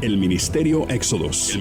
El Ministerio Éxodos.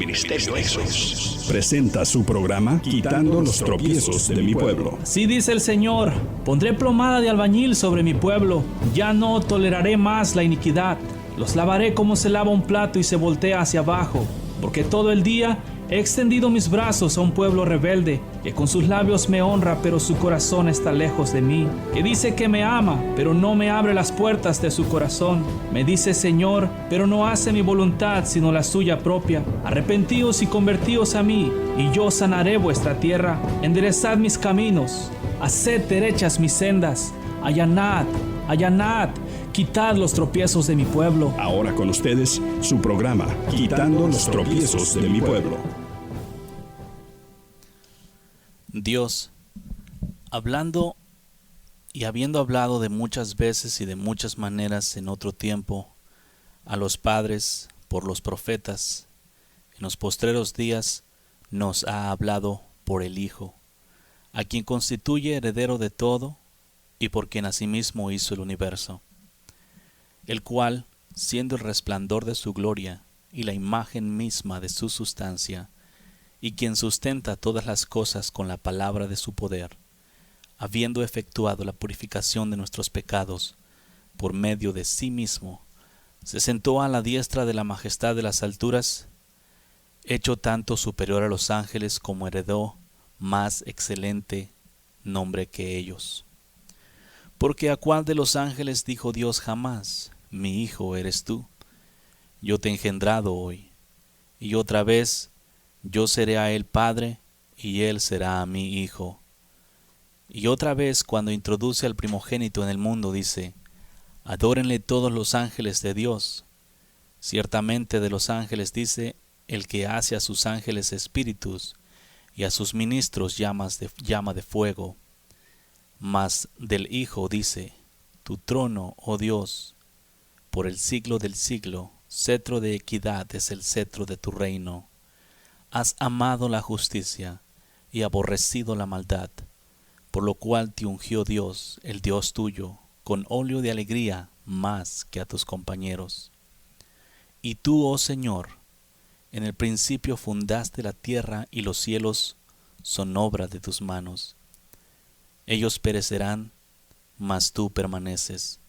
Presenta su programa Quitando los tropiezos de mi pueblo. Así dice el Señor: pondré plomada de albañil sobre mi pueblo. Ya no toleraré más la iniquidad. Los lavaré como se lava un plato y se voltea hacia abajo. Porque todo el día he extendido mis brazos a un pueblo rebelde, que con sus labios me honra, pero su corazón está lejos de mí. Que dice que me ama, pero no me abre las puertas de su corazón. Me dice Señor, pero no hace mi voluntad, sino la suya propia. Arrepentíos y convertíos a mí, y yo sanaré vuestra tierra. Enderezad mis caminos, haced derechas mis sendas. Allanad, allanad, quitad los tropiezos de mi pueblo. Ahora con ustedes, su programa Quitando los tropiezos de mi pueblo. Dios, hablando y habiendo hablado de muchas veces y de muchas maneras en otro tiempo a los padres por los profetas, en los postreros días nos ha hablado por el Hijo, a quien constituye heredero de todo y por quien asimismo hizo el universo, el cual, siendo el resplandor de su gloria y la imagen misma de su sustancia, y quien sustenta todas las cosas con la palabra de su poder, habiendo efectuado la purificación de nuestros pecados por medio de sí mismo, se sentó a la diestra de la majestad de las alturas, hecho tanto superior a los ángeles como heredó más excelente nombre que ellos. Porque ¿a cuál de los ángeles dijo Dios jamás: mi hijo eres tú? Yo te he engendrado hoy. Y otra vez, yo seré a él padre, y él será a mí hijo. Y otra vez, cuando introduce al primogénito en el mundo, dice: adórenle todos los ángeles de Dios. Ciertamente de los ángeles dice: el que hace a sus ángeles espíritus, y a sus ministros llama de fuego. Mas del Hijo dice: tu trono, oh Dios, por el siglo del siglo, cetro de equidad es el cetro de tu reino. Has amado la justicia y aborrecido la maldad, por lo cual te ungió Dios, el Dios tuyo, con óleo de alegría más que a tus compañeros. Y tú, oh Señor, en el principio fundaste la tierra, y los cielos son obra de tus manos. Ellos perecerán, mas tú permaneces,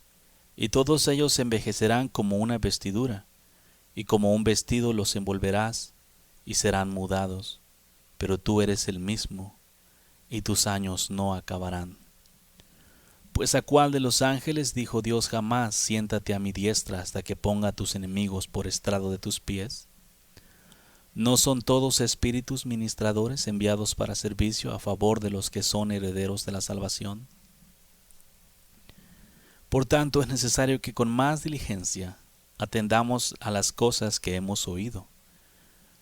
y todos ellos envejecerán como una vestidura, y como un vestido los envolverás, y serán mudados, pero tú eres el mismo, y tus años no acabarán. Pues ¿a cuál de los ángeles dijo Dios jamás: siéntate a mi diestra hasta que ponga a tus enemigos por estrado de tus pies? ¿No son todos espíritus ministradores enviados para servicio a favor de los que son herederos de la salvación? Por tanto, es necesario que con más diligencia atendamos a las cosas que hemos oído,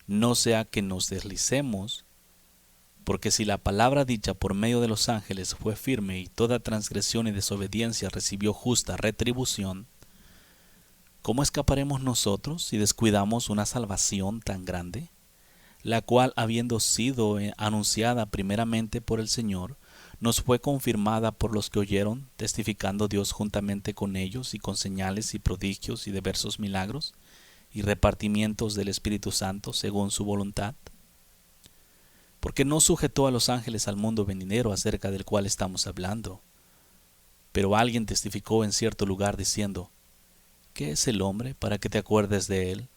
no sea que nos deslicemos, porque si la palabra dicha por medio de los ángeles fue firme y toda transgresión y desobediencia recibió justa retribución, ¿cómo escaparemos nosotros si descuidamos una salvación tan grande, la cual, habiendo sido anunciada primeramente por el Señor, nos fue confirmada por los que oyeron, testificando Dios juntamente con ellos y con señales y prodigios y diversos milagros y repartimientos del Espíritu Santo según su voluntad? Porque no sujetó a los ángeles al mundo venidero acerca del cual estamos hablando. Pero alguien testificó en cierto lugar diciendo: ¿qué es el hombre para que te acuerdes de él?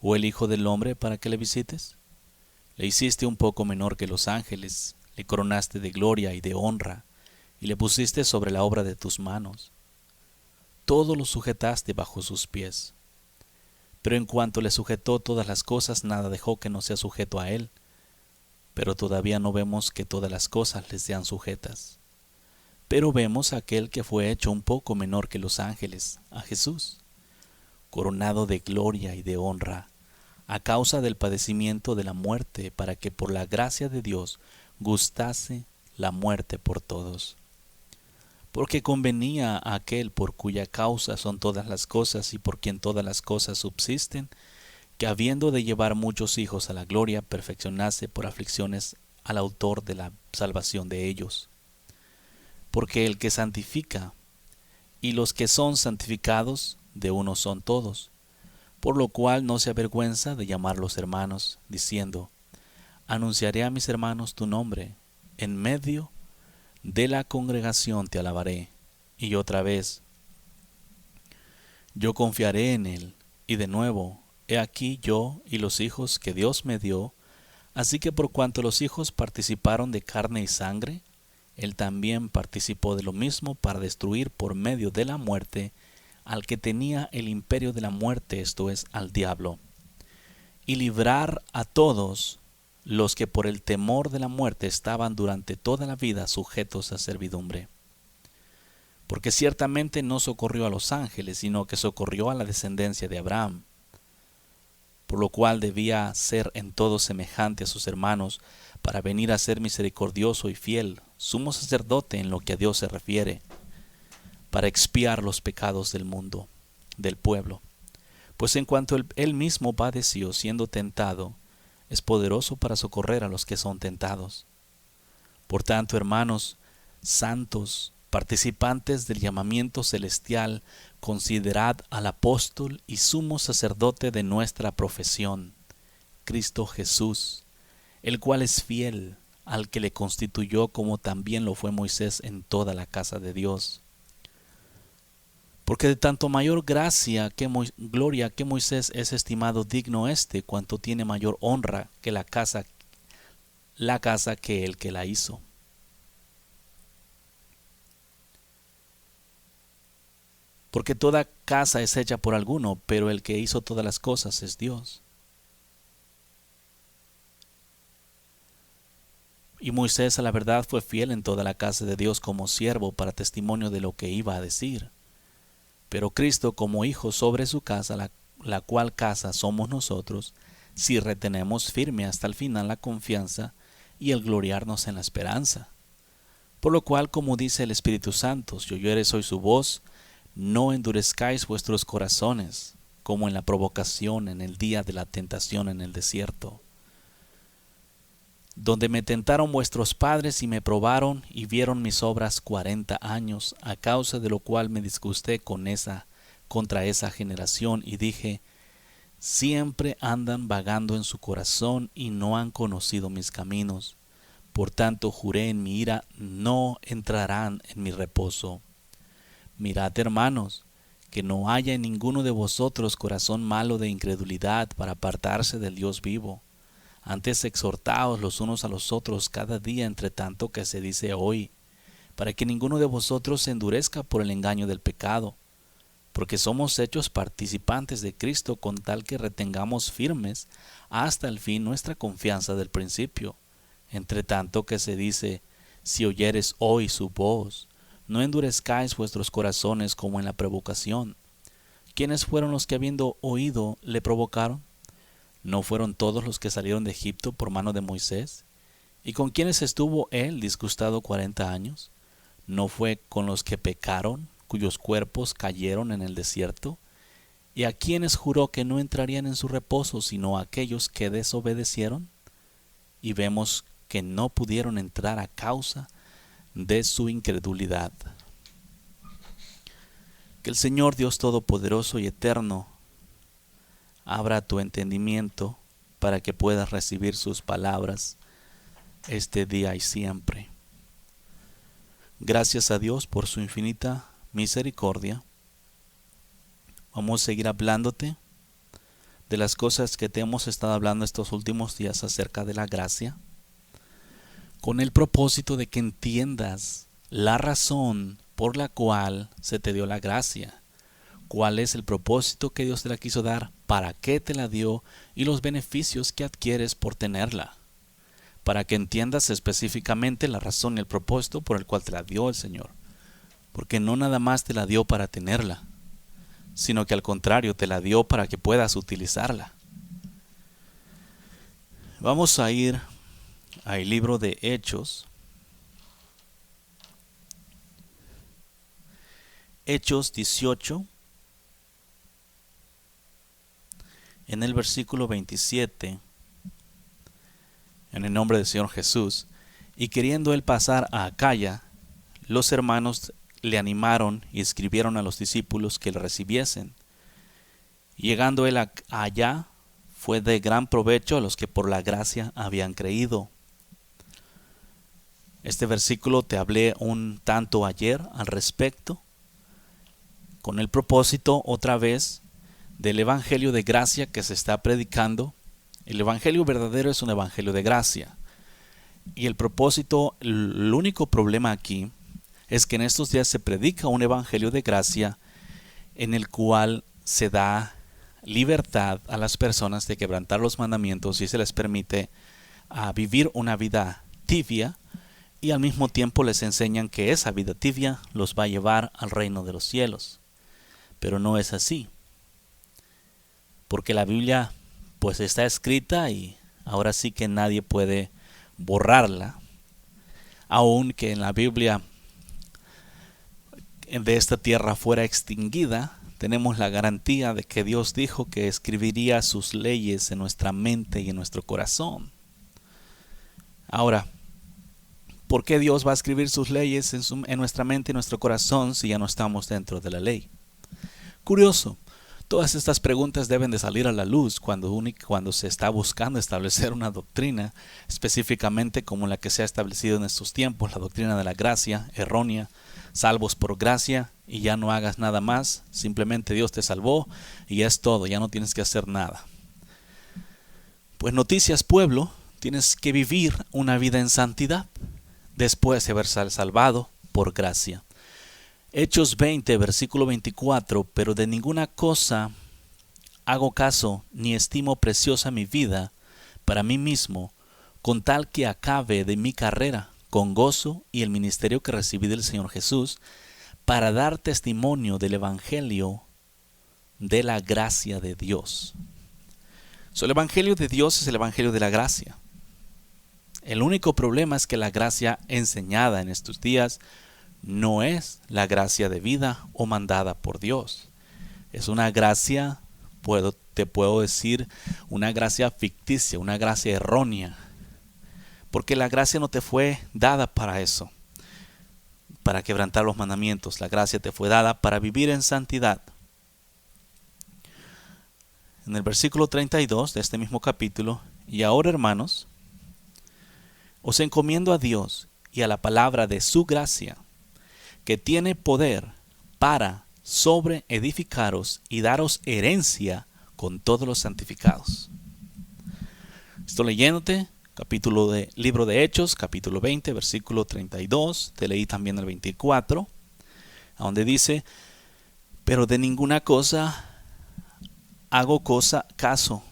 ¿O el hijo del hombre para que le visites? Le hiciste un poco menor que los ángeles, le coronaste de gloria y de honra, y le pusiste sobre la obra de tus manos. Todo lo sujetaste bajo sus pies. Pero en cuanto le sujetó todas las cosas, nada dejó que no sea sujeto a él. Pero todavía no vemos que todas las cosas le sean sujetas. Pero vemos a aquel que fue hecho un poco menor que los ángeles, a Jesús, coronado de gloria y de honra, a causa del padecimiento de la muerte, para que por la gracia de Dios gustase la muerte por todos. Porque convenía a aquel por cuya causa son todas las cosas y por quien todas las cosas subsisten, que habiendo de llevar muchos hijos a la gloria, perfeccionase por aflicciones al autor de la salvación de ellos. Porque el que santifica y los que son santificados, de uno son todos, por lo cual no se avergüenza de llamarlos hermanos, diciendo: anunciaré a mis hermanos tu nombre, en medio de la congregación te alabaré. Y otra vez: yo confiaré en él. Y de nuevo: he aquí yo y los hijos que Dios me dio. Así que por cuanto los hijos participaron de carne y sangre, él también participó de lo mismo para destruir por medio de la muerte al que tenía el imperio de la muerte, esto es, al diablo, y librar a todos los que por el temor de la muerte estaban durante toda la vida sujetos a servidumbre. Porque ciertamente no socorrió a los ángeles, sino que socorrió a la descendencia de Abraham, por lo cual debía ser en todo semejante a sus hermanos, para venir a ser misericordioso y fiel, sumo sacerdote en lo que a Dios se refiere, para expiar los pecados del mundo, del pueblo. Pues en cuanto él mismo padeció siendo tentado, es poderoso para socorrer a los que son tentados. Por tanto, hermanos santos, participantes del llamamiento celestial, considerad al apóstol y sumo sacerdote de nuestra profesión, Cristo Jesús, el cual es fiel, al que le constituyó como también lo fue Moisés en toda la casa de Dios. Porque de tanto mayor gloria que Moisés es estimado digno cuanto tiene mayor honra que la casa que el que la hizo. Porque toda casa es hecha por alguno, pero el que hizo todas las cosas es Dios. Y Moisés a la verdad fue fiel en toda la casa de Dios como siervo para testimonio de lo que iba a decir. Pero Cristo como hijo sobre su casa, la cual casa somos nosotros, si retenemos firme hasta el final la confianza y el gloriarnos en la esperanza. Por lo cual, como dice el Espíritu Santo, si oyereis hoy su voz, no endurezcáis vuestros corazones, como en la provocación en el día de la tentación en el desierto, donde me tentaron vuestros padres y me probaron y vieron mis obras 40 años, a causa de lo cual me disgusté contra esa generación y dije: siempre andan vagando en su corazón y no han conocido mis caminos. Por tanto juré en mi ira: no entrarán en mi reposo. Mirad, hermanos, que no haya en ninguno de vosotros corazón malo de incredulidad para apartarse del Dios vivo. Antes exhortaos los unos a los otros cada día, entre tanto que se dice hoy, para que ninguno de vosotros se endurezca por el engaño del pecado, porque somos hechos participantes de Cristo, con tal que retengamos firmes hasta el fin nuestra confianza del principio. Entre tanto que se dice: si oyeres hoy su voz, no endurezcáis vuestros corazones como en la provocación. ¿Quiénes fueron los que habiendo oído le provocaron? ¿No fueron todos los que salieron de Egipto por mano de Moisés? ¿Y con quiénes estuvo él disgustado 40 años? ¿No fue con los que pecaron, cuyos cuerpos cayeron en el desierto? ¿Y a quiénes juró que no entrarían en su reposo, sino a aquellos que desobedecieron? Y vemos que no pudieron entrar a causa de su incredulidad. Que el Señor Dios Todopoderoso y Eterno abra tu entendimiento para que puedas recibir sus palabras este día y siempre. Gracias a Dios por su infinita misericordia. Vamos a seguir hablándote de las cosas que te hemos estado hablando estos últimos días acerca de la gracia, con el propósito de que entiendas la razón por la cual se te dio la gracia, cuál es el propósito que Dios te la quiso dar, para qué te la dio y los beneficios que adquieres por tenerla, para que entiendas específicamente la razón y el propósito por el cual te la dio el Señor, porque no nada más te la dio para tenerla, sino que al contrario te la dio para que puedas utilizarla. Vamos a ir al libro de Hechos. Hechos 18, en el versículo 27, en el nombre del Señor Jesús. Y queriendo él pasar a Acaya, los hermanos le animaron y escribieron a los discípulos que le recibiesen. Llegando él allá, fue de gran provecho a los que por la gracia habían creído. Este versículo te hablé un tanto ayer al respecto, con el propósito otra vez del evangelio de gracia que se está predicando. El evangelio verdadero es un evangelio de gracia. Y el propósito, el único problema aquí es que en estos días se predica un evangelio de gracia en el cual se da libertad a las personas de quebrantar los mandamientos y se les permite vivir una vida tibia, y al mismo tiempo les enseñan que esa vida tibia los va a llevar al reino de los cielos. Pero no es así, porque la Biblia pues está escrita y ahora sí que nadie puede borrarla. Aunque en la Biblia de esta tierra fuera extinguida, tenemos la garantía de que Dios dijo que escribiría sus leyes en nuestra mente y en nuestro corazón. Ahora, ¿por qué Dios va a escribir sus leyes en nuestra mente y nuestro corazón si ya no estamos dentro de la ley? Curioso, todas estas preguntas deben de salir a la luz cuando se está buscando establecer una doctrina, específicamente como la que se ha establecido en estos tiempos, la doctrina de la gracia errónea, salvos por gracia y ya no hagas nada más, simplemente Dios te salvó y ya es todo, ya no tienes que hacer nada. Pues noticias, pueblo, tienes que vivir una vida en santidad después de haber salvado por gracia. Hechos 20, versículo 24, pero de ninguna cosa hago caso, ni estimo preciosa mi vida para mí mismo, con tal que acabe de mi carrera con gozo y el ministerio que recibí del Señor Jesús, para dar testimonio del evangelio de la gracia de Dios. El evangelio de Dios es el evangelio de la gracia. El único problema es que la gracia enseñada en estos días no es la gracia de vida o mandada por Dios. Es una gracia, te puedo decir, una gracia ficticia, una gracia errónea. Porque la gracia no te fue dada para eso, para quebrantar los mandamientos. La gracia te fue dada para vivir en santidad. En el versículo 32 de este mismo capítulo, y ahora, hermanos, os encomiendo a Dios y a la palabra de su gracia, que tiene poder para sobreedificaros y daros herencia con todos los santificados. Estoy leyéndote libro de Hechos, capítulo 20, versículo 32. Te leí también el 24, a donde dice: pero de ninguna cosa hago caso,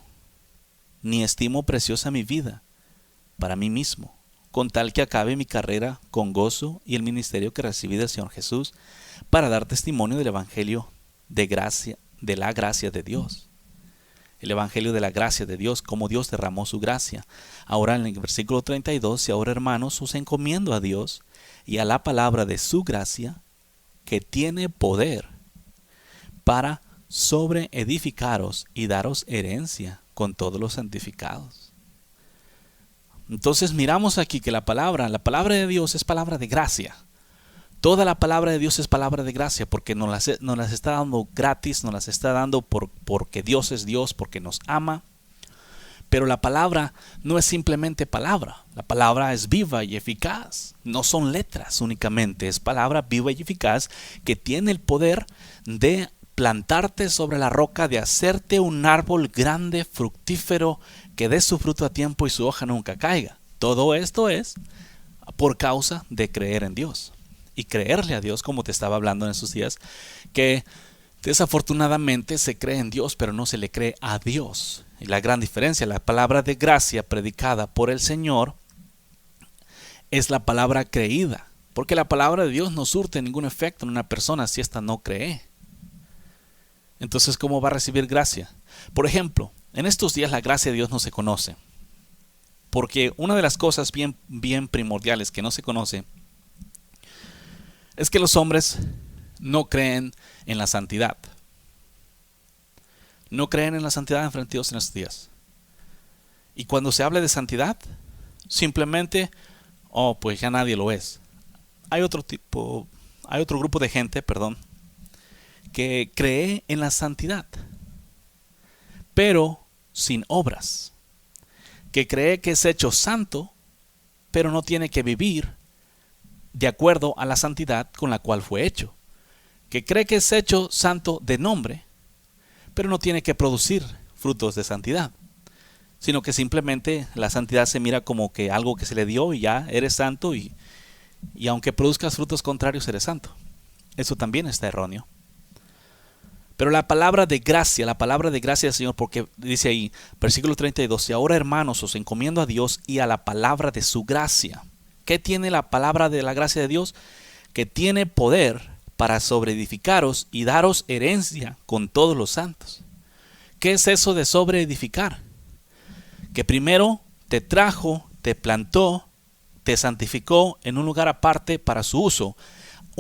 ni estimo preciosa mi vida para mí mismo, con tal que acabe mi carrera con gozo y el ministerio que recibí del Señor Jesús, para dar testimonio del evangelio de gracia, de la gracia de Dios. El evangelio de la gracia de Dios, cómo Dios derramó su gracia. Ahora en el versículo 32, y ahora, hermanos, os encomiendo a Dios y a la palabra de su gracia, que tiene poder para sobreedificaros y daros herencia con todos los santificados. Entonces miramos aquí que la palabra de Dios es palabra de gracia. Toda la palabra de Dios es palabra de gracia, porque nos las está dando gratis, nos las está dando porque Dios es Dios, porque nos ama. Pero la palabra no es simplemente palabra. La palabra es viva y eficaz. No son letras únicamente, es palabra viva y eficaz que tiene el poder de plantarte sobre la roca, de hacerte un árbol grande, fructífero, que dé su fruto a tiempo y su hoja nunca caiga. Todo esto es por causa de creer en Dios. Y creerle a Dios, como te estaba hablando en esos días, que desafortunadamente se cree en Dios, pero no se le cree a Dios. Y la gran diferencia, la palabra de gracia predicada por el Señor es la palabra creída. Porque la palabra de Dios no surte ningún efecto en una persona si ésta no cree. Entonces, ¿cómo va a recibir gracia? Por ejemplo, en estos días la gracia de Dios no se conoce. Porque una de las cosas bien primordiales que no se conoce es que los hombres no creen en la santidad. No creen en la santidad enfrente de Dios en estos días. Y cuando se habla de santidad, simplemente, pues ya nadie lo es. Hay otro grupo de gente, que cree en la santidad. pero sin obras, que cree que es hecho santo, pero no tiene que vivir de acuerdo a la santidad con la cual fue hecho, que cree que es hecho santo de nombre, pero no tiene que producir frutos de santidad, sino que simplemente la santidad se mira como que algo que se le dio y ya eres santo, y aunque produzcas frutos contrarios eres santo. Eso también está erróneo. Pero la palabra de gracia del Señor, porque dice ahí, versículo 32, y ahora hermanos os encomiendo a Dios y a la palabra de su gracia. ¿Qué tiene la palabra de la gracia de Dios? Que tiene poder para sobreedificaros y daros herencia con todos los santos. ¿Qué es eso de sobreedificar? Que primero te trajo, te plantó, te santificó en un lugar aparte para su uso.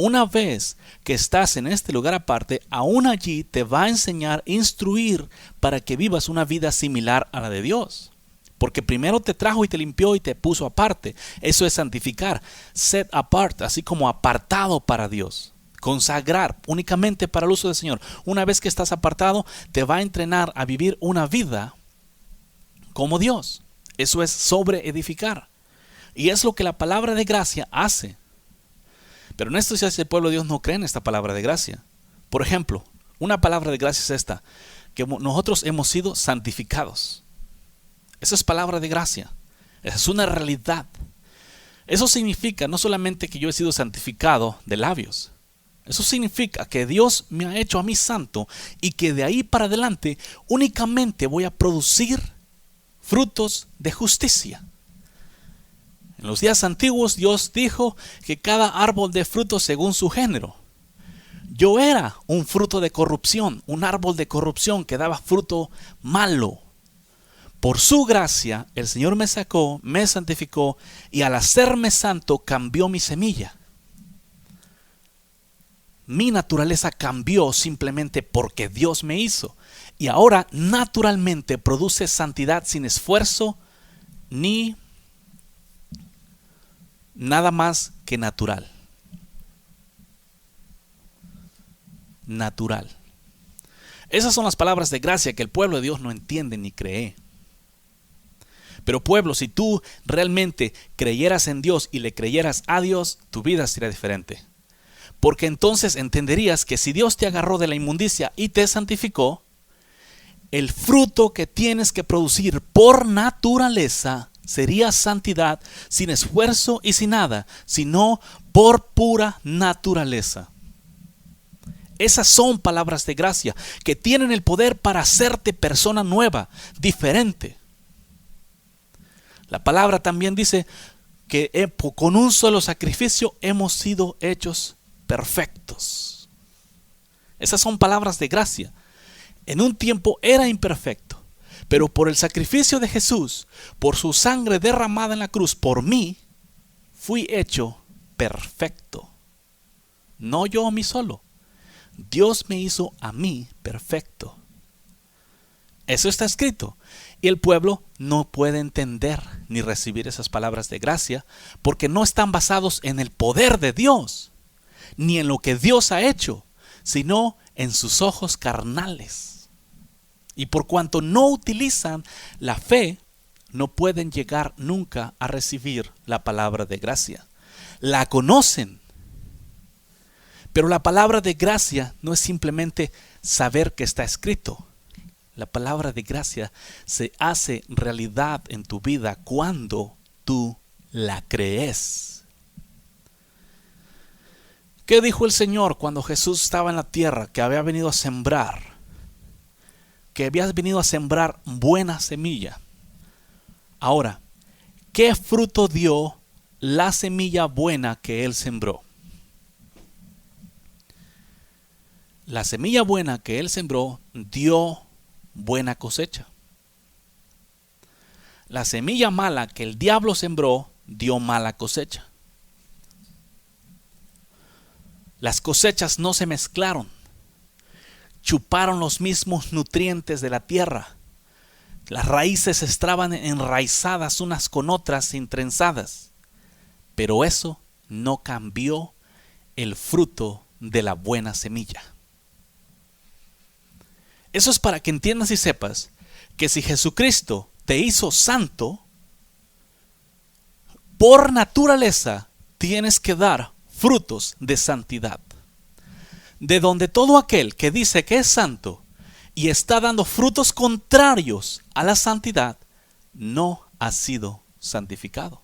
Una vez que estás en este lugar aparte, aún allí te va a enseñar, instruir para que vivas una vida similar a la de Dios. Porque primero te trajo y te limpió y te puso aparte. Eso es santificar, set apart, así como apartado para Dios. Consagrar únicamente para el uso del Señor. Una vez que estás apartado, te va a entrenar a vivir una vida como Dios. Eso es sobreedificar. Y es lo que la palabra de gracia hace. Pero en esto si el pueblo de Dios no cree en esta palabra de gracia. Por ejemplo, una palabra de gracia es esta, que nosotros hemos sido santificados. Esa es palabra de gracia. Esa es una realidad. Eso significa no solamente que yo he sido santificado de labios. Eso significa que Dios me ha hecho a mí santo y que de ahí para adelante únicamente voy a producir frutos de justicia. En los días antiguos Dios dijo que cada árbol dé fruto según su género. Yo era un fruto de corrupción, un árbol de corrupción que daba fruto malo. Por su gracia el Señor me sacó, me santificó y al hacerme santo cambió mi semilla. Mi naturaleza cambió simplemente porque Dios me hizo. Y ahora naturalmente produce santidad sin esfuerzo ni nada más que natural. Natural. Esas son las palabras de gracia que el pueblo de Dios no entiende ni cree. Pero pueblo, si tú realmente creyeras en Dios y le creyeras a Dios, tu vida sería diferente. Porque entonces entenderías que si Dios te agarró de la inmundicia y te santificó, el fruto que tienes que producir por naturaleza sería santidad sin esfuerzo y sin nada, sino por pura naturaleza. Esas son palabras de gracia que tienen el poder para hacerte persona nueva, diferente. La palabra también dice que con un solo sacrificio hemos sido hechos perfectos. Esas son palabras de gracia. En un tiempo era imperfecto, pero por el sacrificio de Jesús, por su sangre derramada en la cruz, por mí, fui hecho perfecto. No yo a mí solo. Dios me hizo a mí perfecto. Eso está escrito. Y el pueblo no puede entender ni recibir esas palabras de gracia porque no están basados en el poder de Dios, ni en lo que Dios ha hecho, sino en sus ojos carnales. Y por cuanto no utilizan la fe, no pueden llegar nunca a recibir la palabra de gracia. La conocen, pero la palabra de gracia no es simplemente saber que está escrito. La palabra de gracia se hace realidad en tu vida cuando tú la crees. ¿Qué dijo el Señor cuando Jesús estaba en la tierra? Que había venido a sembrar. Que había venido a sembrar buena semilla. Ahora, ¿qué fruto dio la semilla buena que Él sembró? La semilla buena que Él sembró dio buena cosecha. La semilla mala que el diablo sembró dio mala cosecha. Las cosechas no se mezclaron. Chuparon los mismos nutrientes de la tierra. Las raíces estaban enraizadas unas con otras, entrenzadas. Pero eso no cambió el fruto de la buena semilla. Eso es para que entiendas y sepas que si Jesucristo te hizo santo, por naturaleza tienes que dar frutos de santidad. De donde todo aquel que dice que es santo y está dando frutos contrarios a la santidad, no ha sido santificado.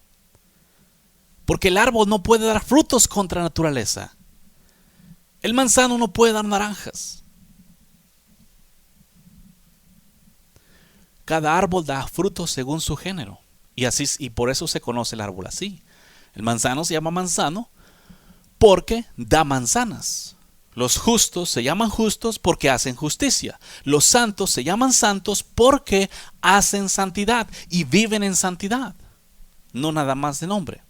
Porque el árbol no puede dar frutos contra naturaleza. El manzano no puede dar naranjas. Cada árbol da frutos según su género. Y por eso se conoce el árbol así. El manzano se llama manzano porque da manzanas. Los justos se llaman justos porque hacen justicia. Los santos se llaman santos porque hacen santidad y viven en santidad. No nada más de nombre.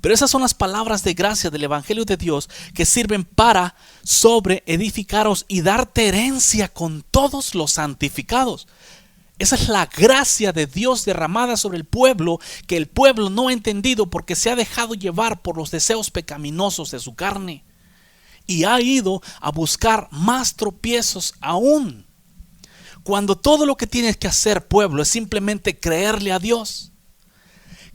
Pero esas son las palabras de gracia del Evangelio de Dios que sirven para sobreedificaros y darte herencia con todos los santificados. Esa es la gracia de Dios derramada sobre el pueblo, que el pueblo no ha entendido porque se ha dejado llevar por los deseos pecaminosos de su carne y ha ido a buscar más tropiezos aún. Cuando todo lo que tienes que hacer, pueblo, es simplemente creerle a Dios.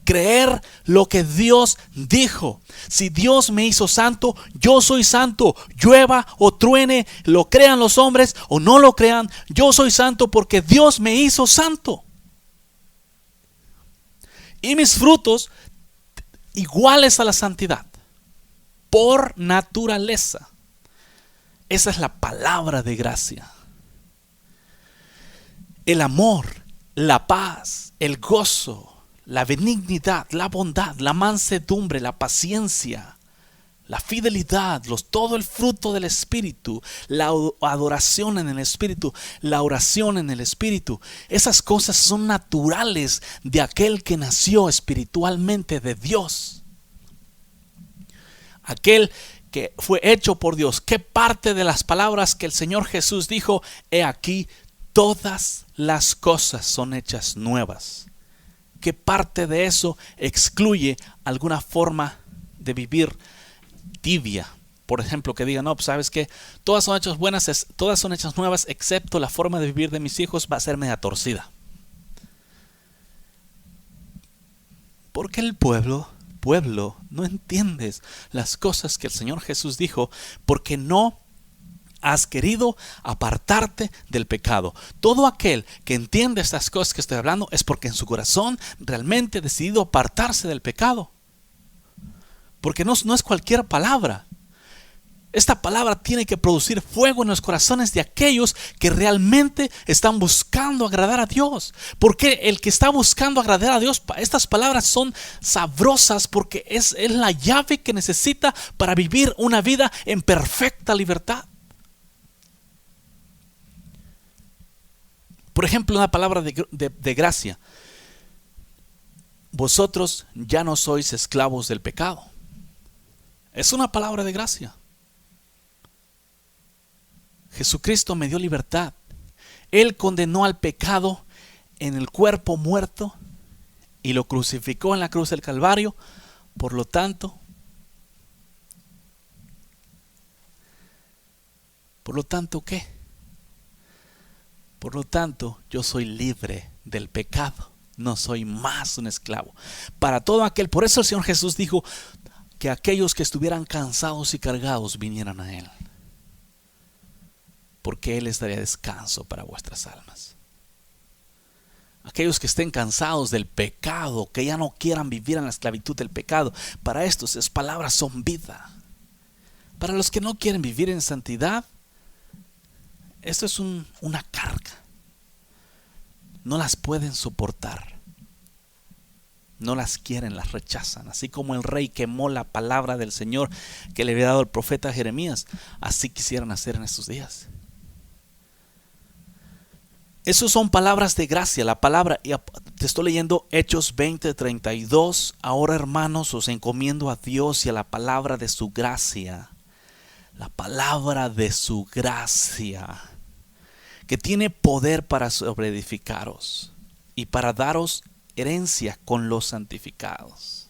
Creer lo que Dios dijo. Si Dios me hizo santo, yo soy santo. Llueva o truene, lo crean los hombres o no lo crean, yo soy santo porque Dios me hizo santo. Y mis frutos iguales a la santidad, por naturaleza. Esa es la palabra de gracia. El amor, la paz, el gozo, la benignidad, la bondad, la mansedumbre, la paciencia, la fidelidad, todo el fruto del Espíritu, la adoración en el Espíritu, la oración en el Espíritu. Esas cosas son naturales de aquel que nació espiritualmente de Dios. Aquel que fue hecho por Dios. ¿Qué parte de las palabras que el Señor Jesús dijo? He aquí, todas las cosas son hechas nuevas. ¿Qué parte de eso excluye alguna forma de vivir tibia? Por ejemplo, que diga, no, pues sabes que todas son hechas buenas, todas son hechas nuevas, excepto la forma de vivir de mis hijos va a ser media torcida. Porque el pueblo, no entiendes las cosas que el Señor Jesús dijo, porque no has querido apartarte del pecado. Todo aquel que entiende estas cosas que estoy hablando es porque en su corazón realmente ha decidido apartarse del pecado. Porque no es cualquier palabra. Esta palabra tiene que producir fuego en los corazones de aquellos que realmente están buscando agradar a Dios. Porque el que está buscando agradar a Dios, estas palabras son sabrosas porque es la llave que necesita para vivir una vida en perfecta libertad. Por ejemplo, una palabra de gracia. Vosotros ya no sois esclavos del pecado. Es una palabra de gracia. Jesucristo me dio libertad. Él condenó al pecado en el cuerpo muerto y lo crucificó en la cruz del Calvario. Por lo tanto, ¿qué? Por lo tanto, yo soy libre del pecado. No soy más un esclavo. Para todo aquel, por eso el Señor Jesús dijo que aquellos que estuvieran cansados y cargados vinieran a Él. Porque Él les daría descanso para vuestras almas. Aquellos que estén cansados del pecado, que ya no quieran vivir en la esclavitud del pecado, para estos esas palabras son vida. Para los que no quieren vivir en santidad, esto es una carga. No las pueden soportar. No las quieren, las rechazan. Así como el rey quemó la palabra del Señor que le había dado el profeta Jeremías, así quisieran hacer en estos días. Esas son palabras de gracia. La palabra, y te estoy leyendo Hechos 20:32. Ahora, hermanos, os encomiendo a Dios y a la palabra de su gracia. La palabra de su gracia, que tiene poder para sobreedificaros y para daros herencia con los santificados.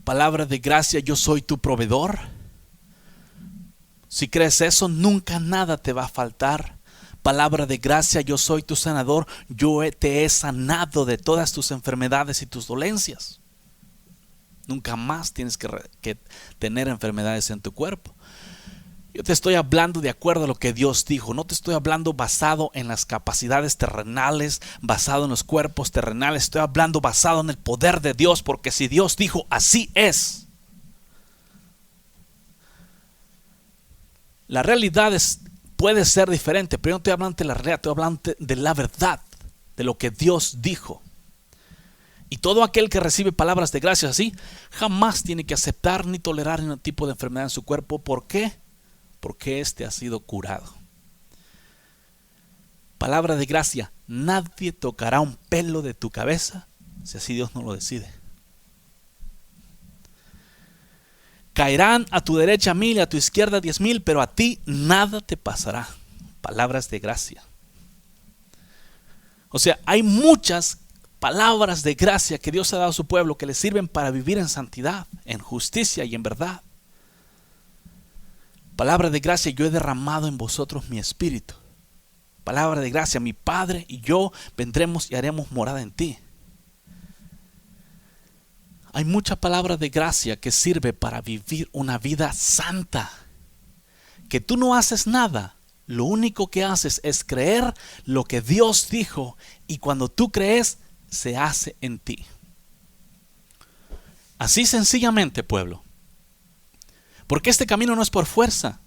Palabra de gracia, yo soy tu proveedor. Si crees eso, nunca nada te va a faltar. Palabra de gracia, yo soy tu sanador, te he sanado de todas tus enfermedades y tus dolencias. Nunca más tienes que tener enfermedades en tu cuerpo. Yo te estoy hablando de acuerdo a lo que Dios dijo. No te estoy hablando basado en las capacidades terrenales, basado en los cuerpos terrenales. Estoy hablando basado en el poder de Dios, porque si Dios dijo, así es. La realidad puede ser diferente, pero yo no estoy hablando de la realidad, estoy hablando de la verdad, de lo que Dios dijo. Y todo aquel que recibe palabras de gracia así, jamás tiene que aceptar ni tolerar ningún tipo de enfermedad en su cuerpo. ¿Por qué? Porque éste ha sido curado. Palabra de gracia, nadie tocará un pelo de tu cabeza si así Dios no lo decide. Caerán a tu derecha 1000 y a tu izquierda 10,000, pero a ti nada te pasará. Palabras de gracia. O sea, hay muchas palabras de gracia que Dios ha dado a su pueblo que le sirven para vivir en santidad, en justicia y en verdad. Palabra de gracia, yo he derramado en vosotros mi espíritu. Palabra de gracia, mi Padre y yo vendremos y haremos morada en ti. Hay mucha palabra de gracia que sirve para vivir una vida santa. Que tú no haces nada. Lo único que haces es creer lo que Dios dijo, y cuando tú crees, se hace en ti. Así sencillamente, pueblo. Porque este camino no es por fuerza,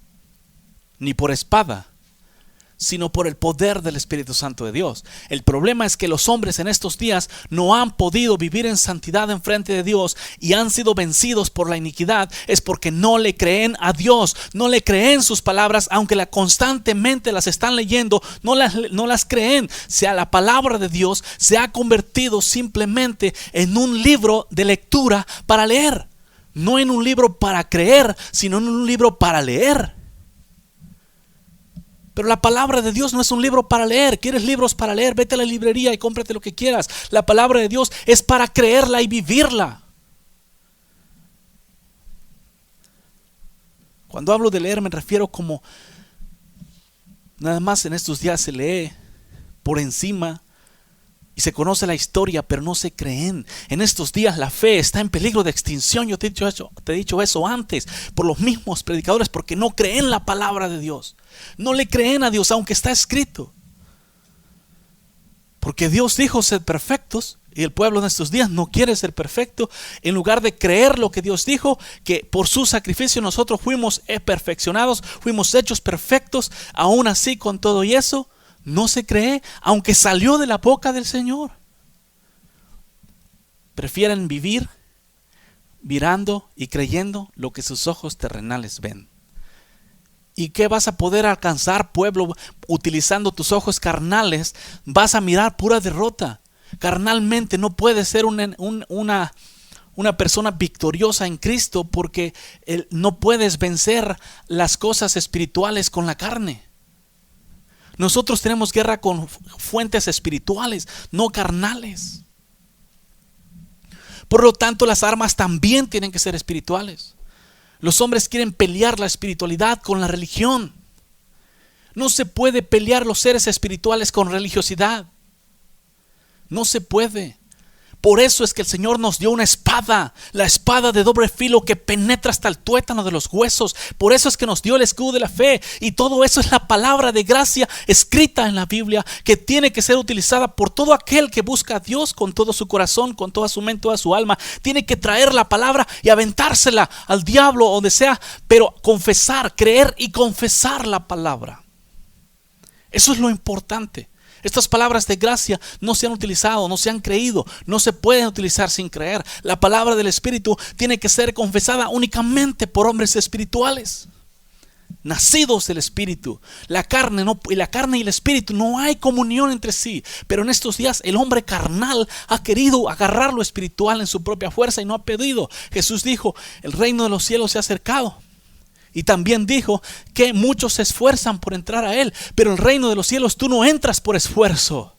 ni por espada, sino por el poder del Espíritu Santo de Dios. El problema es que los hombres en estos días no han podido vivir en santidad en frente de Dios y han sido vencidos por la iniquidad. Es porque no le creen a Dios, no le creen sus palabras, aunque constantemente las están leyendo, no las creen. La palabra de Dios se ha convertido simplemente en un libro de lectura para leer. No en un libro para creer, sino en un libro para leer. Pero la palabra de Dios no es un libro para leer. ¿Quieres libros para leer? Vete a la librería y cómprate lo que quieras. La palabra de Dios es para creerla y vivirla. Cuando hablo de leer me refiero como nada más en estos días se lee por encima y se conoce la historia, pero no se creen. En estos días la fe está en peligro de extinción. Yo te he dicho eso antes, por los mismos predicadores, porque no creen la palabra de Dios. No le creen a Dios, aunque está escrito. Porque Dios dijo ser perfectos, y el pueblo en estos días no quiere ser perfecto. En lugar de creer lo que Dios dijo, que por su sacrificio nosotros fuimos perfeccionados, fuimos hechos perfectos, aún así con todo y eso, no se cree, aunque salió de la boca del Señor. Prefieren vivir mirando y creyendo lo que sus ojos terrenales ven. ¿Y qué vas a poder alcanzar, pueblo, utilizando tus ojos carnales? Vas a mirar pura derrota. Carnalmente no puedes ser una persona victoriosa en Cristo, porque no puedes vencer las cosas espirituales con la carne. Nosotros tenemos guerra con fuentes espirituales, no carnales. Por lo tanto, las armas también tienen que ser espirituales. Los hombres quieren pelear la espiritualidad con la religión. No se puede pelear los seres espirituales con religiosidad. No se puede. Por eso es que el Señor nos dio una espada, la espada de doble filo que penetra hasta el tuétano de los huesos. Por eso es que nos dio el escudo de la fe. Y todo eso es la palabra de gracia escrita en la Biblia, que tiene que ser utilizada por todo aquel que busca a Dios con todo su corazón, con toda su mente, toda su alma. Tiene que traer la palabra y aventársela al diablo o donde sea, pero confesar, creer y confesar la palabra. Eso es lo importante. Estas palabras de gracia no se han utilizado, no se han creído, no se pueden utilizar sin creer. La palabra del Espíritu tiene que ser confesada únicamente por hombres espirituales, nacidos del Espíritu. La carne y el Espíritu no hay comunión entre sí. Pero en estos días el hombre carnal ha querido agarrar lo espiritual en su propia fuerza y no ha pedido. Jesús dijo: el reino de los cielos se ha acercado. Y también dijo que muchos se esfuerzan por entrar a Él, pero el reino de los cielos tú no entras por esfuerzo.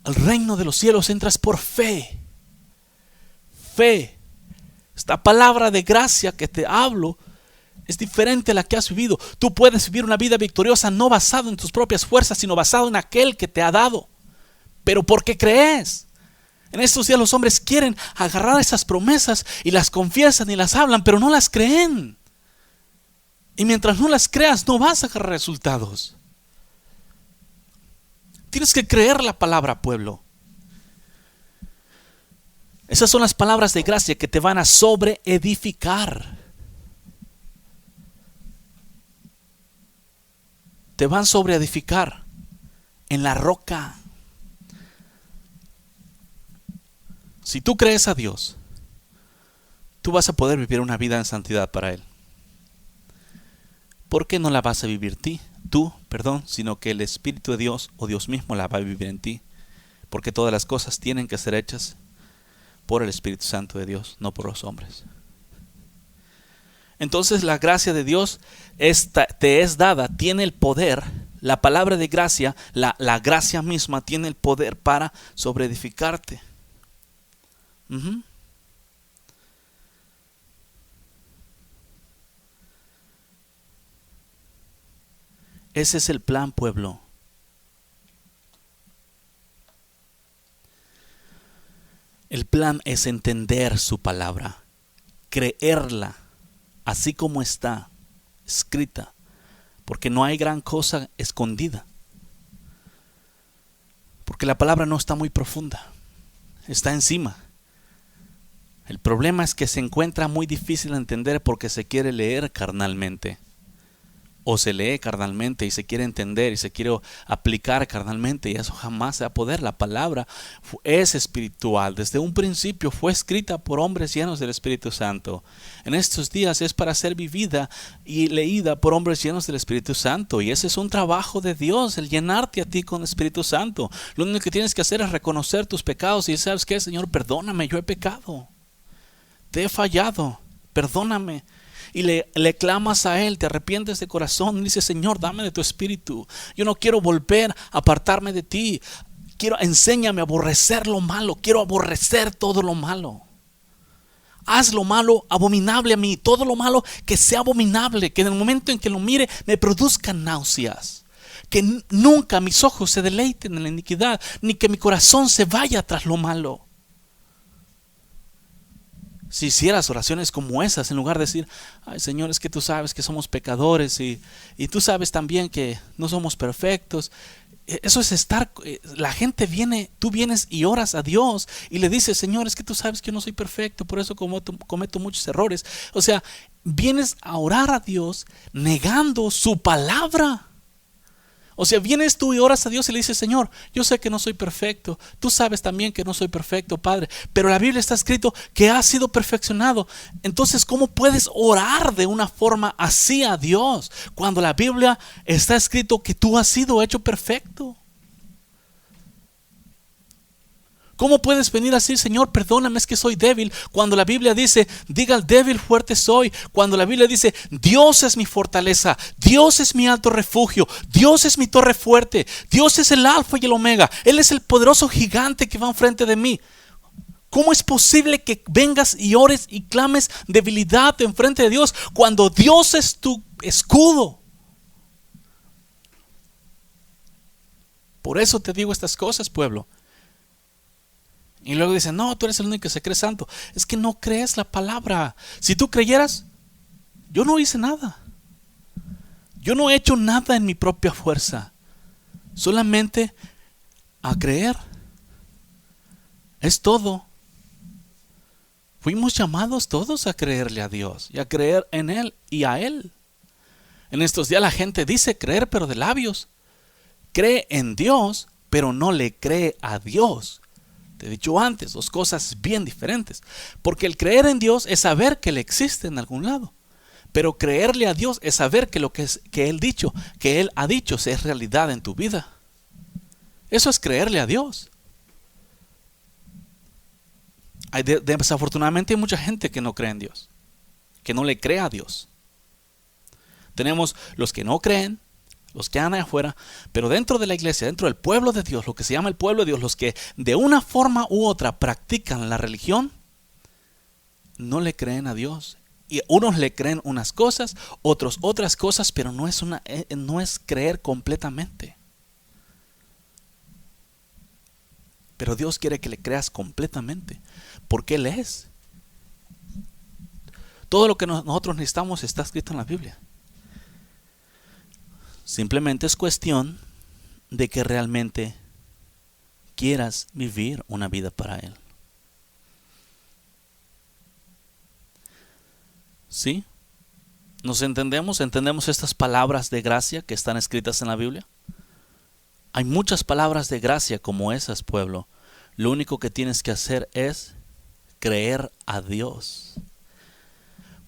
Al reino de los cielos entras por fe. Fe. Esta palabra de gracia que te hablo es diferente a la que has vivido. Tú puedes vivir una vida victoriosa no basado en tus propias fuerzas, sino basado en aquel que te ha dado. Pero porque crees. En estos días los hombres quieren agarrar esas promesas y las confiesan y las hablan, pero no las creen. Y mientras no las creas, no vas a agarrar resultados. Tienes que creer la palabra, pueblo. Esas son las palabras de gracia que te van a sobreedificar. Te van a sobreedificar en la roca. Si tú crees a Dios, tú vas a poder vivir una vida en santidad para Él. ¿Por qué no la vas a vivir tú, sino que el Espíritu de Dios o Dios mismo la va a vivir en ti? Porque todas las cosas tienen que ser hechas por el Espíritu Santo de Dios, no por los hombres. Entonces la gracia de Dios te es dada, tiene el poder. La palabra de gracia, la gracia misma tiene el poder para sobreedificarte. Ese es el plan, pueblo. El plan es entender su palabra, creerla así como está escrita, porque no hay gran cosa escondida, porque la palabra no está muy profunda, está encima. El problema es que se encuentra muy difícil de entender porque se quiere leer carnalmente. O se lee carnalmente y se quiere entender y se quiere aplicar carnalmente, y eso jamás se va a poder. La palabra es espiritual. Desde un principio fue escrita por hombres llenos del Espíritu Santo. En estos días es para ser vivida y leída por hombres llenos del Espíritu Santo. Y ese es un trabajo de Dios, el llenarte a ti con el Espíritu Santo. Lo único que tienes que hacer es reconocer tus pecados y decir: ¿sabes qué, Señor? Perdóname, yo he pecado. Te he fallado. Perdóname. Y le clamas a Él, te arrepientes de corazón y dices: Señor, dame de tu espíritu. Yo no quiero volver a apartarme de ti. Enséñame a aborrecer lo malo. Quiero aborrecer todo lo malo. Haz lo malo abominable a mí. Todo lo malo que sea abominable, que en el momento en que lo mire me produzca náuseas. Que nunca mis ojos se deleiten en la iniquidad, ni que mi corazón se vaya tras lo malo. Si hicieras oraciones como esas, en lugar de decir: ay, Señor, es que tú sabes que somos pecadores y tú sabes también que no somos perfectos. Eso es la gente viene, tú vienes y oras a Dios y le dices: Señor, es que tú sabes que yo no soy perfecto, por eso cometo muchos errores. O sea, vienes a orar a Dios negando su palabra. O sea, vienes tú y oras a Dios y le dices: Señor, yo sé que no soy perfecto. Tú sabes también que no soy perfecto, Padre. Pero la Biblia está escrito que has sido perfeccionado. Entonces, ¿cómo puedes orar de una forma así a Dios cuando la Biblia está escrito que tú has sido hecho perfecto? ¿Cómo puedes venir así: Señor, perdóname, es que soy débil? Cuando la Biblia dice: diga al débil, fuerte soy. Cuando la Biblia dice: Dios es mi fortaleza, Dios es mi alto refugio, Dios es mi torre fuerte, Dios es el alfa y el omega, Él es el poderoso gigante que va enfrente de mí. ¿Cómo es posible que vengas y ores y clames debilidad enfrente de Dios cuando Dios es tu escudo? Por eso te digo estas cosas, pueblo. Y luego dicen: no, tú eres el único que se cree santo. Es que no crees la palabra. Si tú creyeras, yo no hice nada. Yo no he hecho nada en mi propia fuerza. Solamente a creer. Es todo. Fuimos llamados todos a creerle a Dios y a creer en Él y a Él. En estos días la gente dice creer, pero de labios. Cree en Dios, pero no le cree a Dios. Te he dicho antes, dos cosas bien diferentes. Porque el creer en Dios es saber que Él existe en algún lado. Pero creerle a Dios es saber que lo que Él ha dicho es realidad en tu vida. Eso es creerle a Dios. Desafortunadamente hay mucha gente que no cree en Dios, que no le cree a Dios. Tenemos los que no creen, los que andan afuera, pero dentro de la iglesia, dentro del pueblo de Dios, lo que se llama el pueblo de Dios, los que de una forma u otra practican la religión, no le creen a Dios Y unos le creen unas cosas, otros otras cosas, pero no es creer completamente. Pero Dios quiere que le creas completamente, porque Él es. Todo lo que nosotros necesitamos está escrito en la Biblia. Simplemente es cuestión de que realmente quieras vivir una vida para Él. ¿Sí? ¿Nos entendemos? ¿Entendemos estas palabras de gracia que están escritas en la Biblia? Hay muchas palabras de gracia como esas, pueblo. Lo único que tienes que hacer es creer a Dios.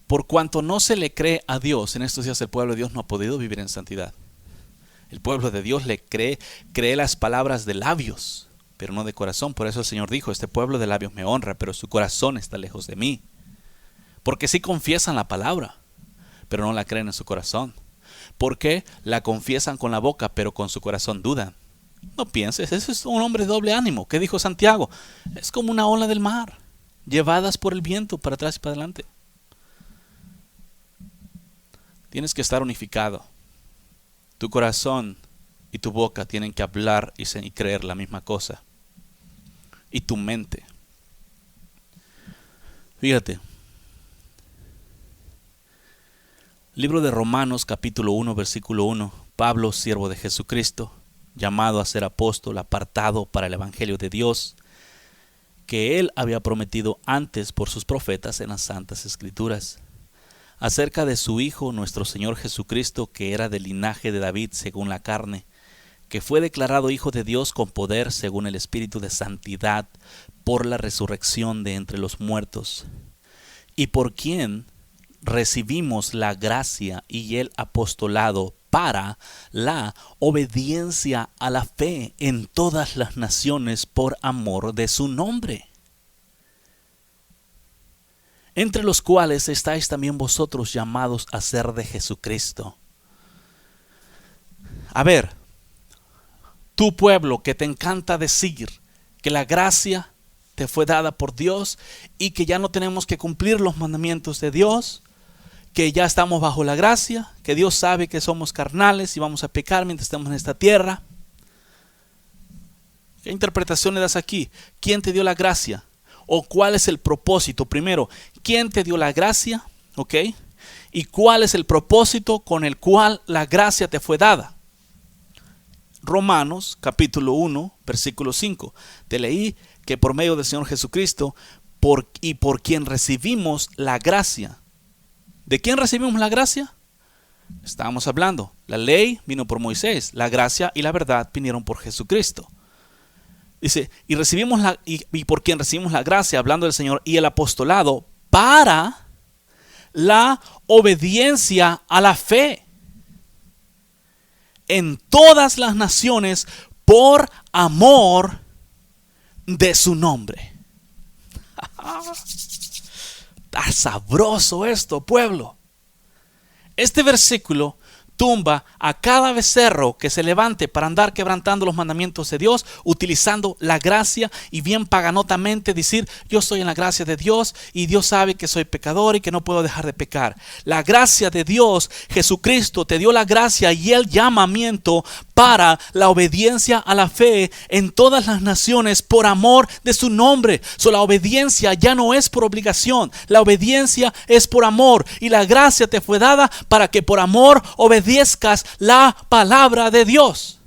Por cuanto no se le cree a Dios, en estos días el pueblo de Dios no ha podido vivir en santidad. El pueblo de Dios le cree las palabras de labios, pero no de corazón. Por eso el Señor dijo, este pueblo de labios me honra, pero su corazón está lejos de mí. Porque sí confiesan la palabra, pero no la creen en su corazón. Porque la confiesan con la boca, pero con su corazón dudan. No pienses, ese es un hombre de doble ánimo. ¿Qué dijo Santiago? Es como una ola del mar, llevadas por el viento para atrás y para adelante. Tienes que estar unificado. Tu corazón y tu boca tienen que hablar y creer la misma cosa. Y tu mente. Fíjate. Libro de Romanos, capítulo 1, versículo 1. Pablo, siervo de Jesucristo, llamado a ser apóstol, apartado para el evangelio de Dios, que Él había prometido antes por sus profetas en las santas escrituras, acerca de su Hijo, nuestro Señor Jesucristo, que era del linaje de David según la carne, que fue declarado Hijo de Dios con poder según el Espíritu de santidad, por la resurrección de entre los muertos, y por quien recibimos la gracia y el apostolado para la obediencia a la fe en todas las naciones por amor de su nombre, entre los cuales estáis también vosotros llamados a ser de Jesucristo. A ver, tu pueblo que te encanta decir que la gracia te fue dada por Dios y que ya no tenemos que cumplir los mandamientos de Dios, que ya estamos bajo la gracia, que Dios sabe que somos carnales y vamos a pecar mientras estemos en esta tierra. ¿Qué interpretación le das aquí? ¿Quién te dio la gracia? ¿O cuál es el propósito? Primero, ¿quién te dio la gracia? ¿Ok? ¿Y cuál es el propósito con el cual la gracia te fue dada? Romanos, capítulo 1, versículo 5. Te leí que por medio del Señor Jesucristo por quien recibimos la gracia. ¿De quién recibimos la gracia? Estábamos hablando. La ley vino por Moisés. La gracia y la verdad vinieron por Jesucristo. Dice, y por quien recibimos la gracia, hablando del Señor, y el apostolado para la obediencia a la fe en todas las naciones por amor de su nombre. Está sabroso esto, pueblo. Este versículo tumba a cada becerro que se levante para andar quebrantando los mandamientos de Dios, utilizando la gracia y bien paganotamente decir, yo estoy en la gracia de Dios y Dios sabe que soy pecador y que no puedo dejar de pecar. La gracia de Dios, Jesucristo te dio la gracia y el llamamiento para la obediencia a la fe en todas las naciones por amor de su nombre. La obediencia ya no es por obligación, la obediencia es por amor, y la gracia te fue dada para que por amor obedezcas la palabra de Dios.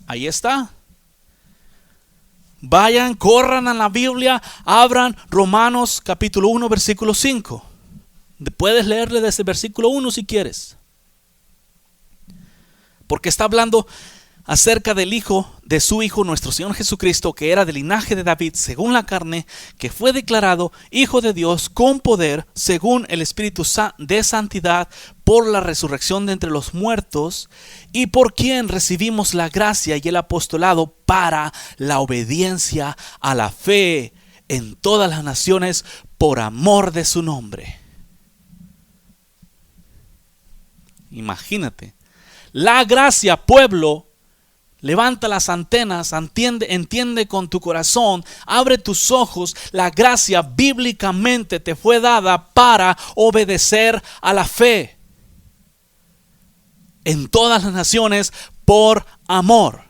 Ahí está. Vayan, corran a la Biblia, abran Romanos capítulo 1, versículo 5. Puedes leerle desde el versículo 1 si quieres. Porque está hablando acerca del Hijo, de su Hijo, nuestro Señor Jesucristo, que era del linaje de David según la carne, que fue declarado Hijo de Dios con poder según el Espíritu de santidad por la resurrección de entre los muertos, y por quien recibimos la gracia y el apostolado para la obediencia a la fe en todas las naciones por amor de su nombre. Imagínate. La gracia, pueblo, levanta las antenas, entiende con tu corazón, abre tus ojos. La gracia bíblicamente te fue dada para obedecer a la fe en todas las naciones por amor.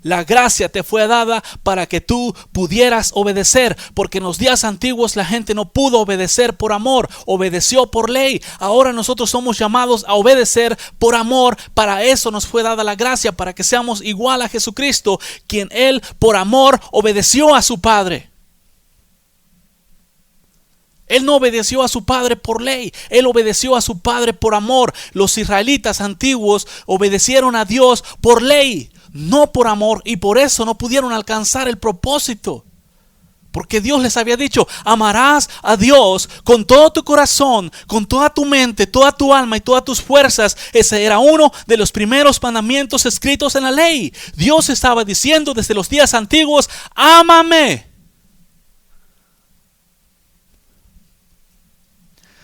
La gracia te fue dada para que tú pudieras obedecer, porque en los días antiguos la gente no pudo obedecer por amor, obedeció por ley. Ahora nosotros somos llamados a obedecer por amor. Para eso nos fue dada la gracia, para que seamos igual a Jesucristo, quien Él por amor obedeció a su Padre. Él no obedeció a su Padre por ley, Él obedeció a su Padre por amor. Los israelitas antiguos obedecieron a Dios por ley, no por amor, y por eso no pudieron alcanzar el propósito. Porque Dios les había dicho: amarás a Dios con todo tu corazón, con toda tu mente, toda tu alma y todas tus fuerzas. Ese era uno de los primeros mandamientos escritos en la ley. Dios estaba diciendo desde los días antiguos: ámame.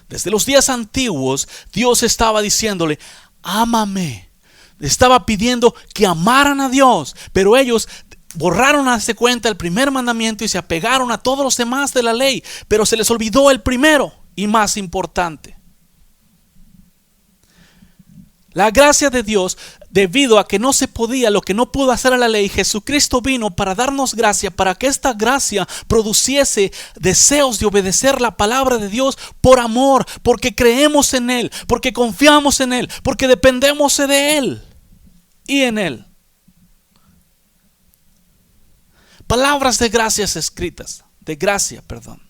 Desde los días antiguos Dios estaba diciéndole: ámame. Estaba pidiendo que amaran a Dios, pero ellos borraron a darse cuenta el primer mandamiento y se apegaron a todos los demás de la ley, pero se les olvidó el primero y más importante. La gracia de Dios, debido a que no se podía lo que no pudo hacer a la ley, Jesucristo vino para darnos gracia, para que esta gracia produciese deseos de obedecer la palabra de Dios por amor, porque creemos en Él, porque confiamos en Él, porque dependemos de Él y en Él. Palabras de gracias escritas, de gracia, perdón,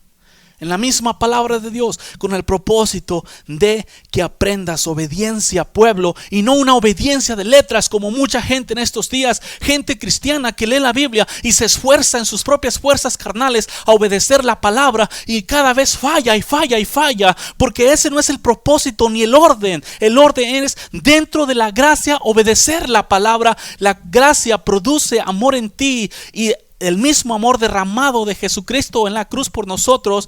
en la misma palabra de Dios, con el propósito de que aprendas obediencia, pueblo, y no una obediencia de letras como mucha gente en estos días, gente cristiana que lee la Biblia y se esfuerza en sus propias fuerzas carnales a obedecer la palabra, y cada vez falla y falla y falla, porque ese no es el propósito ni el orden. El orden es dentro de la gracia obedecer la palabra. La gracia produce amor en ti, y el mismo amor derramado de Jesucristo en la cruz por nosotros,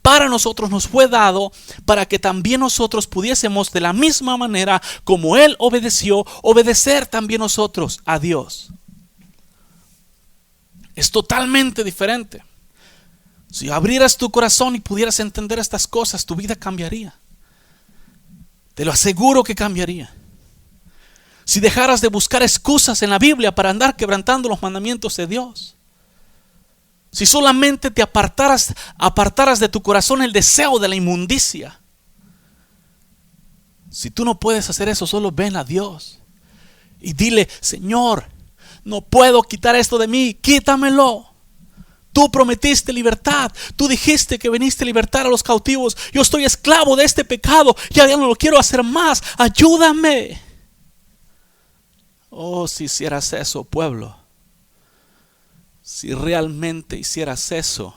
para nosotros nos fue dado para que también nosotros pudiésemos, de la misma manera como Él obedeció, obedecer también nosotros a Dios. Es totalmente diferente. Si abrieras tu corazón y pudieras entender estas cosas, tu vida cambiaría. Te lo aseguro que cambiaría. Si dejaras de buscar excusas en la Biblia para andar quebrantando los mandamientos de Dios. Si solamente te apartaras de tu corazón el deseo de la inmundicia. Si tú no puedes hacer eso, solo ven a Dios y dile: Señor, no puedo quitar esto de mí, quítamelo. Tú prometiste libertad, tú dijiste que viniste a libertar a los cautivos. Yo estoy esclavo de este pecado, ya no lo quiero hacer más, ayúdame. Oh, si hicieras eso, pueblo. Si realmente hicieras eso,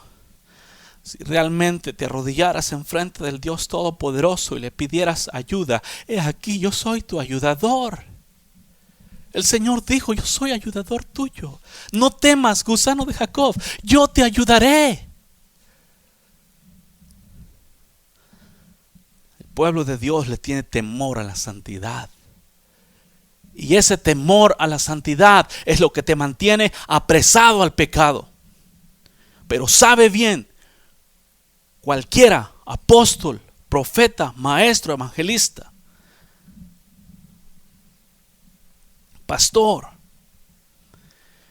si realmente te arrodillaras enfrente del Dios Todopoderoso y le pidieras ayuda: he aquí, yo soy tu ayudador. El Señor dijo: yo soy ayudador tuyo. No temas, gusano de Jacob, yo te ayudaré. El pueblo de Dios le tiene temor a la santidad. Y ese temor a la santidad es lo que te mantiene apresado al pecado. Pero sabe bien, cualquiera, apóstol, profeta, maestro, evangelista, pastor,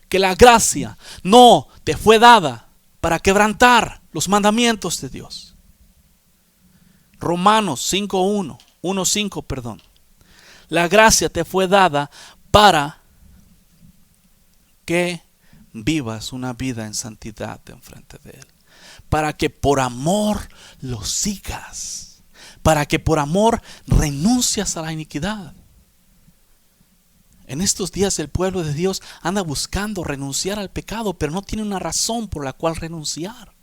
que la gracia no te fue dada para quebrantar los mandamientos de Dios. Romanos 1:5, perdón. La gracia te fue dada para que vivas una vida en santidad enfrente de Él. Para que por amor lo sigas. Para que por amor renuncias a la iniquidad. En estos días el pueblo de Dios anda buscando renunciar al pecado, pero no tiene una razón por la cual renunciar.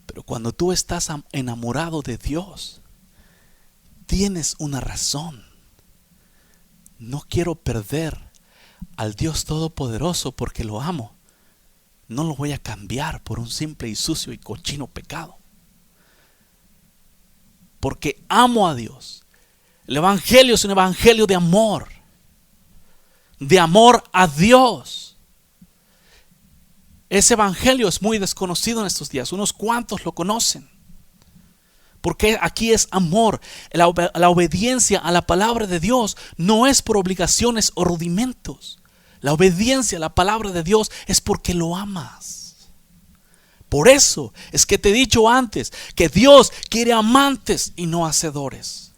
Pero cuando tú estás enamorado de Dios, tienes una razón. No quiero perder al Dios Todopoderoso porque lo amo. No lo voy a cambiar por un simple y sucio y cochino pecado. Porque amo a Dios. El evangelio es un evangelio de amor. de amor a Dios. Ese evangelio es muy desconocido en estos días. Unos cuantos lo conocen. Porque aquí es amor. La obediencia a la palabra de Dios no es por obligaciones o rudimentos. La obediencia a la palabra de Dios es porque lo amas. Por eso es que te he dicho antes que Dios quiere amantes y no hacedores.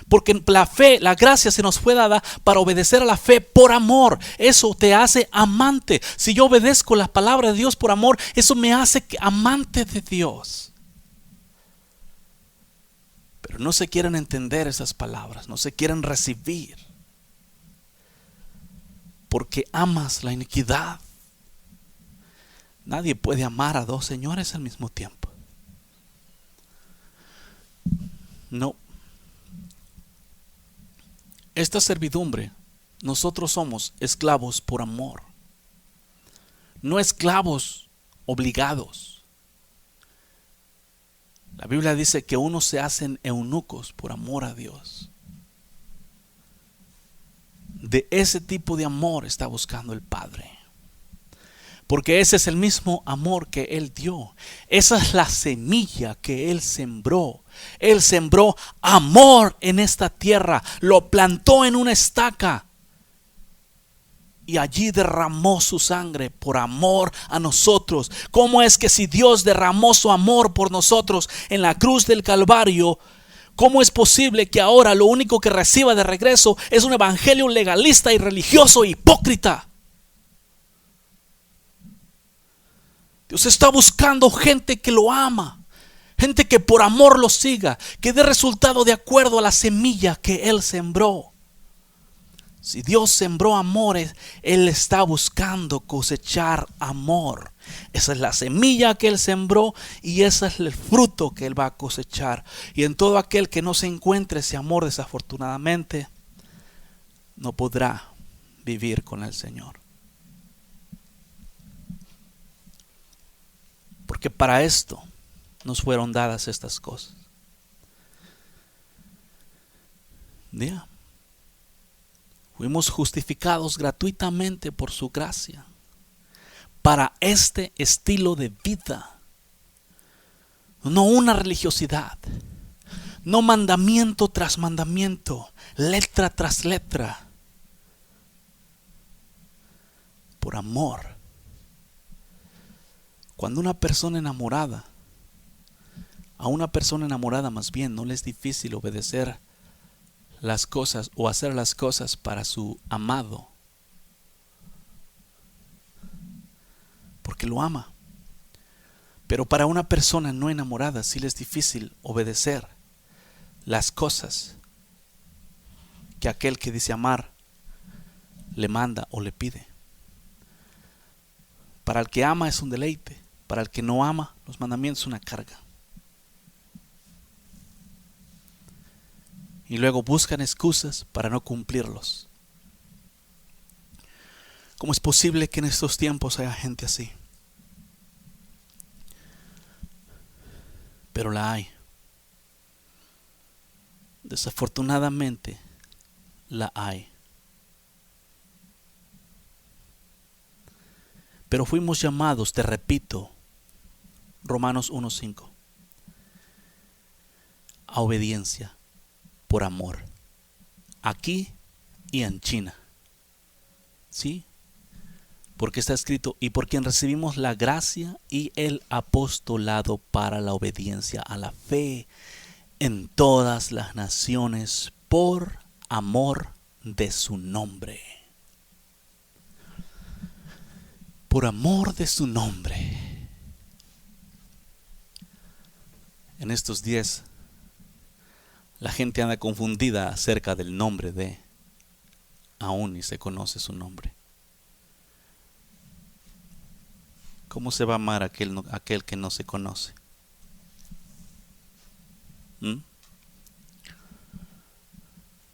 Porque la fe, la gracia se nos fue dada para obedecer a la fe por amor. Eso te hace amante. Si yo obedezco la palabra de Dios por amor, eso me hace amante de Dios. Pero no se quieren entender esas palabras, no se quieren recibir. Porque amas la iniquidad. Nadie puede amar a dos señores al mismo tiempo. No. Esta servidumbre, nosotros somos esclavos por amor, no esclavos obligados. La Biblia dice que unos se hacen eunucos por amor a Dios. De ese tipo de amor está buscando el Padre. Porque ese es el mismo amor que Él dio. Esa es la semilla que Él sembró. Él sembró amor en esta tierra. Lo plantó en una estaca. Y allí derramó su sangre por amor a nosotros. ¿Cómo es que si Dios derramó su amor por nosotros en la cruz del Calvario, cómo es posible que ahora lo único que reciba de regreso es un evangelio legalista y religioso e hipócrita? Dios está buscando gente que lo ama, gente que por amor lo siga, que dé resultado de acuerdo a la semilla que Él sembró. Si Dios sembró amores, Él está buscando cosechar amor. Esa es la semilla que Él sembró y ese es el fruto que Él va a cosechar. Y en todo aquel que no se encuentre ese amor, desafortunadamente, no podrá vivir con el Señor. Porque para esto nos fueron dadas estas cosas. Fuimos justificados gratuitamente por su gracia para este estilo de vida. No una religiosidad, no mandamiento tras mandamiento, letra tras letra. Por amor. Cuando una persona enamorada, a una persona enamorada más bien no le es difícil obedecer las cosas o hacer las cosas para su amado, porque lo ama. Pero para una persona no enamorada sí le es difícil obedecer las cosas que aquel que dice amar le manda o le pide. Para el que ama es un deleite, para el que no ama los mandamientos es una carga. Y luego buscan excusas para no cumplirlos. ¿Cómo es posible que en estos tiempos haya gente así? Pero la hay. Desafortunadamente la hay. Pero fuimos llamados, te repito, Romanos 1:5, a obediencia por amor, aquí y en China. ¿Sí? Porque está escrito, y por quien recibimos la gracia y el apostolado para la obediencia a la fe en todas las naciones por amor de su nombre. Por amor de su nombre. En estos días la gente anda confundida acerca del nombre de, aún ni se conoce su nombre. ¿Cómo se va a amar aquel que no se conoce?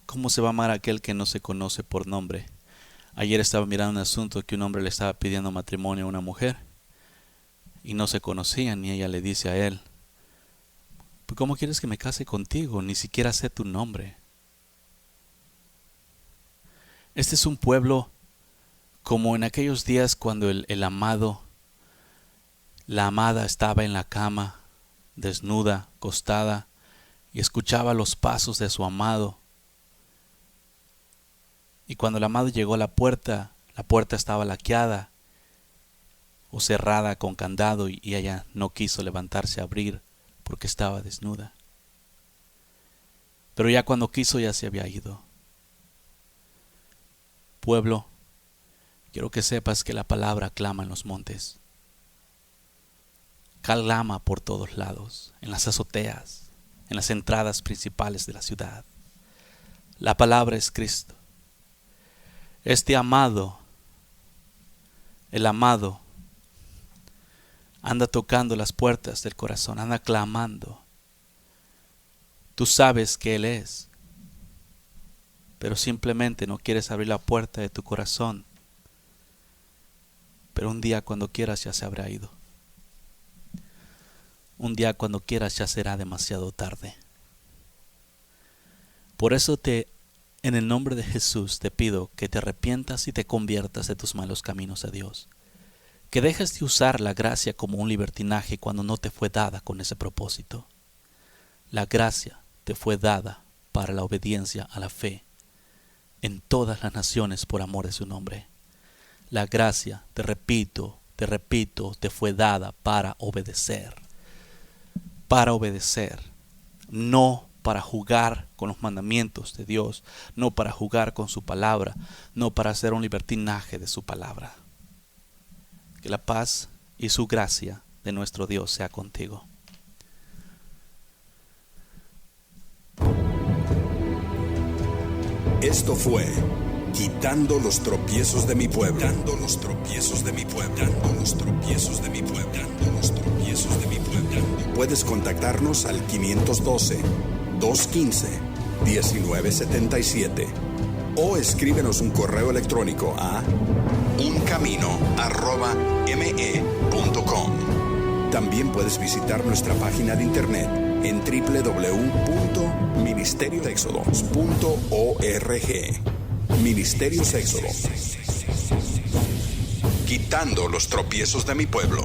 ¿Cómo se va a amar aquel que no se conoce por nombre? Ayer estaba mirando un asunto que un hombre le estaba pidiendo matrimonio a una mujer y no se conocían, y ella le dice a él: ¿cómo quieres que me case contigo? Ni siquiera sé tu nombre. Este es un pueblo como en aquellos días cuando el amado, la amada estaba en la cama, desnuda, acostada, y escuchaba los pasos de su amado. Y cuando el amado llegó a la puerta estaba laqueada o cerrada con candado y ella no quiso levantarse a abrir porque estaba desnuda. Pero ya cuando quiso ya se había ido. Pueblo, quiero que sepas que la palabra clama en los montes. Clama por todos lados, en las azoteas, en las entradas principales de la ciudad. La palabra es Cristo. Este amado, el amado, anda tocando las puertas del corazón, anda clamando. Tú sabes que Él es, pero simplemente no quieres abrir la puerta de tu corazón. Pero un día cuando quieras ya se habrá ido. Un día cuando quieras ya será demasiado tarde. Por eso en el nombre de Jesús te pido que te arrepientas y te conviertas de tus malos caminos a Dios. Que dejes de usar la gracia como un libertinaje cuando no te fue dada con ese propósito. La gracia te fue dada para la obediencia a la fe en todas las naciones por amor de su nombre. La gracia, te repito, te fue dada para obedecer. Para obedecer, no para jugar con los mandamientos de Dios, no para jugar con su palabra, no para hacer un libertinaje de su palabra. Que la paz y su gracia de nuestro Dios sea contigo. Esto fue Quitando los tropiezos de mi pueblo. Quitando los tropiezos de mi pueblo. Quitando los tropiezos de mi pueblo. Quitando los tropiezos de mi pueblo. Puedes contactarnos al 512-215-1977 o escríbenos un correo electrónico a uncamino@me.com. También puedes visitar nuestra página de internet en www.ministeriosexodos.org. Ministerios Éxodo. Quitando los tropiezos de mi pueblo.